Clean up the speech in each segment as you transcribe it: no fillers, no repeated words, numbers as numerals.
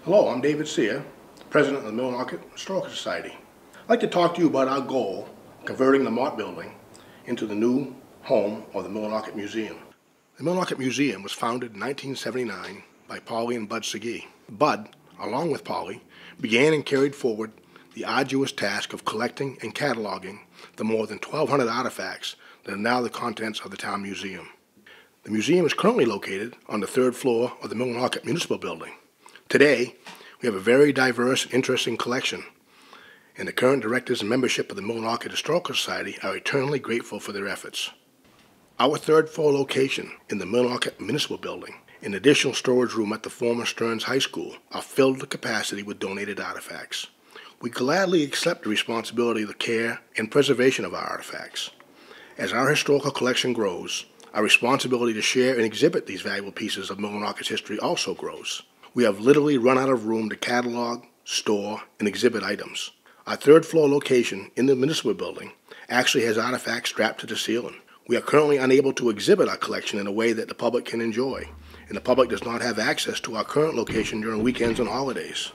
Hello, I'm David Sear, President of the Millinocket Historical Society. I'd like to talk to you about our goal of converting the Mott Building into the new home of the Millinocket Museum. The Millinocket Museum was founded in 1979 by Polly and Bud Segee. Bud, along with Polly, began and carried forward the arduous task of collecting and cataloging the more than 1,200 artifacts that are now the contents of the town museum. The museum is currently located on the third floor of the Millinocket Municipal Building. Today, we have a very diverse and interesting collection, and the current directors and membership of the Millinocket Historical Society are eternally grateful for their efforts. Our third floor location in the Millinocket Municipal Building, an additional storage room at the former Stearns High School, are filled to capacity with donated artifacts. We gladly accept the responsibility of the care and preservation of our artifacts. As our historical collection grows, our responsibility to share and exhibit these valuable pieces of Millinocket's history also grows. We have literally run out of room to catalog, store, and exhibit items. Our third floor location in the municipal building actually has artifacts strapped to the ceiling. We are currently unable to exhibit our collection in a way that the public can enjoy, and the public does not have access to our current location during weekends and holidays.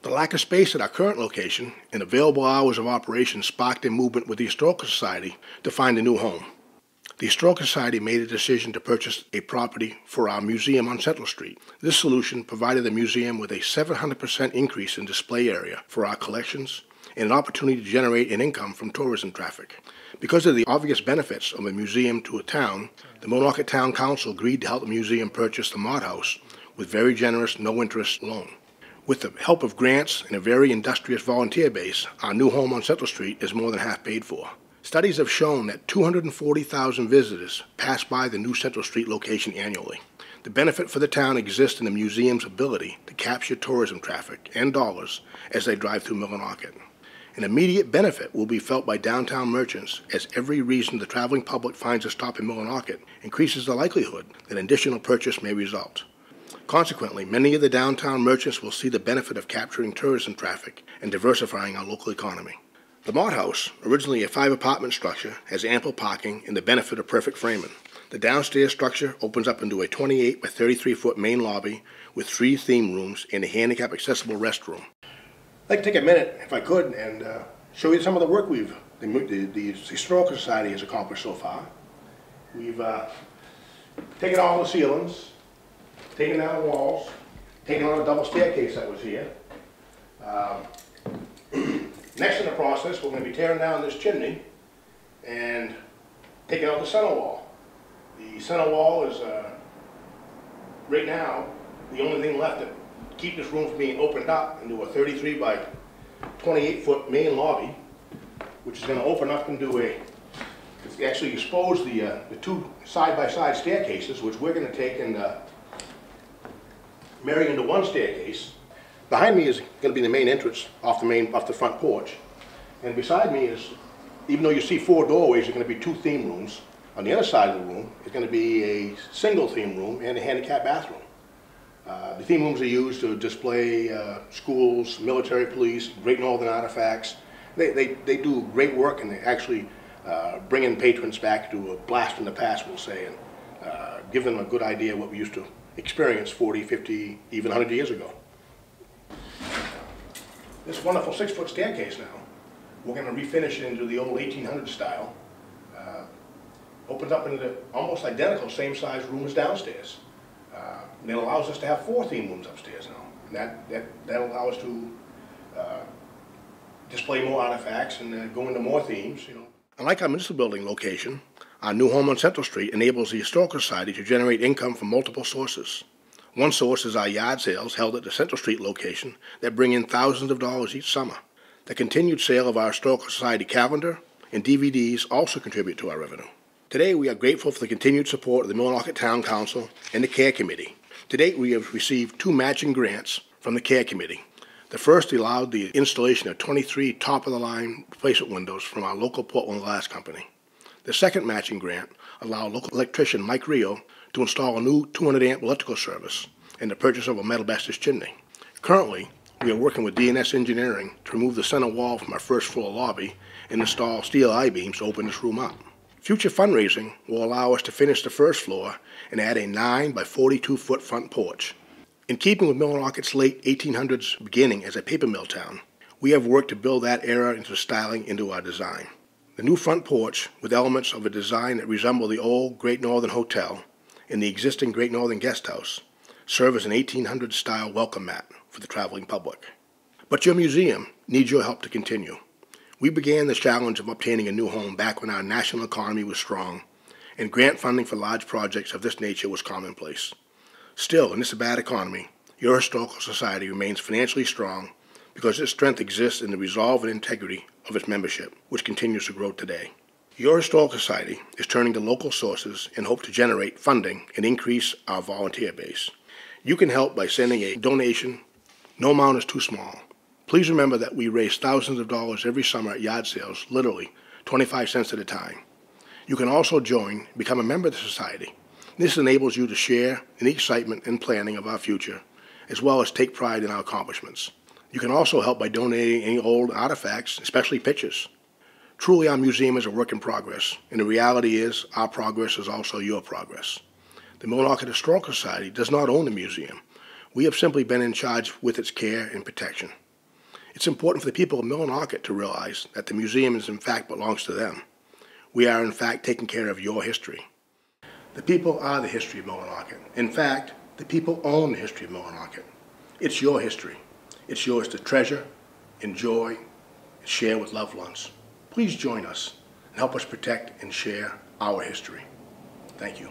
The lack of space at our current location and available hours of operation sparked a movement with the Historical Society to find a new home. The Historical Society made a decision to purchase a property for our museum on Central Street. This solution provided the museum with a 700% increase in display area for our collections and an opportunity to generate an income from tourism traffic. Because of the obvious benefits of a museum to a town, the Millinocket Town Council agreed to help the museum purchase the Mott House with very generous, no-interest loan. With the help of grants and a very industrious volunteer base, our new home on Central Street is more than half paid for. Studies have shown that 240,000 visitors pass by the new Central Street location annually. The benefit for the town exists in the museum's ability to capture tourism traffic and dollars as they drive through Millinocket. An immediate benefit will be felt by downtown merchants, as every reason the traveling public finds a stop in Millinocket increases the likelihood that additional purchase may result. Consequently, many of the downtown merchants will see the benefit of capturing tourism traffic and diversifying our local economy. The Mott House, originally a 5-apartment structure, has ample parking and the benefit of perfect framing. The downstairs structure opens up into a 28 by 33-foot main lobby with 3 theme rooms and a handicap-accessible restroom. I'd like to take a minute, if I could, and show you some of the work the Historical Society has accomplished so far. We've taken all the ceilings, taken down the walls, taken on a double staircase that was here. Next in the process, we're going to be tearing down this chimney and taking out the center wall. The center wall is, right now, the only thing left to keep this room from being opened up into a 33 by 28-foot main lobby, which is going to open up into it's actually expose the 2 side-by-side staircases, which we're going to take and marry into one staircase. Behind me is going to be the main entrance off the front porch, and beside me is, even though you see 4 doorways, there's going to be 2 theme rooms. On the other side of the room is going to be a single theme room and a handicap bathroom. The theme rooms are used to display schools, military, police, Great Northern artifacts. They do great work, and they actually bring in patrons back to a blast from the past, we'll say, and give them a good idea of what we used to experience 40, 50, even 100 years ago. This wonderful 6-foot staircase now, we're going to refinish it into the old 1800s style. Opens up into the almost identical same size room as downstairs. And it allows us to have 4 theme rooms upstairs now. And that'll allow us to display more artifacts and go into more themes. Unlike our municipal building location, our new home on Central Street enables the Historical Society to generate income from multiple sources. One source is our yard sales held at the Central Street location that bring in thousands of dollars each summer. The continued sale of our Historical Society calendar and DVDs also contribute to our revenue. Today, we are grateful for the continued support of the Millinocket Town Council and the Care Committee. To date, we have received 2 matching grants from the Care Committee. The first allowed the installation of 23 top-of-the-line replacement windows from our local Portland Glass Company. The second matching grant allowed local electrician Mike Rio to install a new 200-amp electrical service and the purchase of a metal Bastis chimney. Currently, we are working with D&S Engineering to remove the center wall from our first floor lobby and install steel I-beams to open this room up. Future fundraising will allow us to finish the first floor and add a 9 by 42-foot front porch. In keeping with Millinocket's late 1800s beginning as a paper mill town, we have worked to build that era into styling into our design. The new front porch, with elements of a design that resemble the old Great Northern Hotel and the existing Great Northern Guest House, serve as an 1800s-style welcome mat for the traveling public. But your museum needs your help to continue. We began the challenge of obtaining a new home back when our national economy was strong and grant funding for large projects of this nature was commonplace. Still, in this bad economy, your historical society remains financially strong because its strength exists in the resolve and integrity of its membership, which continues to grow today. Your historical society is turning to local sources and hope to generate funding and increase our volunteer base. You can help by sending a donation. No amount is too small. Please remember that we raise thousands of dollars every summer at yard sales, literally 25 cents at a time. You can also join and become a member of the society. This enables you to share in the excitement and planning of our future, as well as take pride in our accomplishments. You can also help by donating any old artifacts, especially pictures. Truly, our museum is a work in progress, and the reality is our progress is also your progress. The Millinocket Historical Society does not own the museum. We have simply been in charge with its care and protection. It's important for the people of Millinocket to realize that the museum in fact belongs to them. We are in fact taking care of your history. The people are the history of Millinocket. In fact, the people own the history of Millinocket. It's your history. It's yours to treasure, enjoy, and share with loved ones. Please join us and help us protect and share our history. Thank you.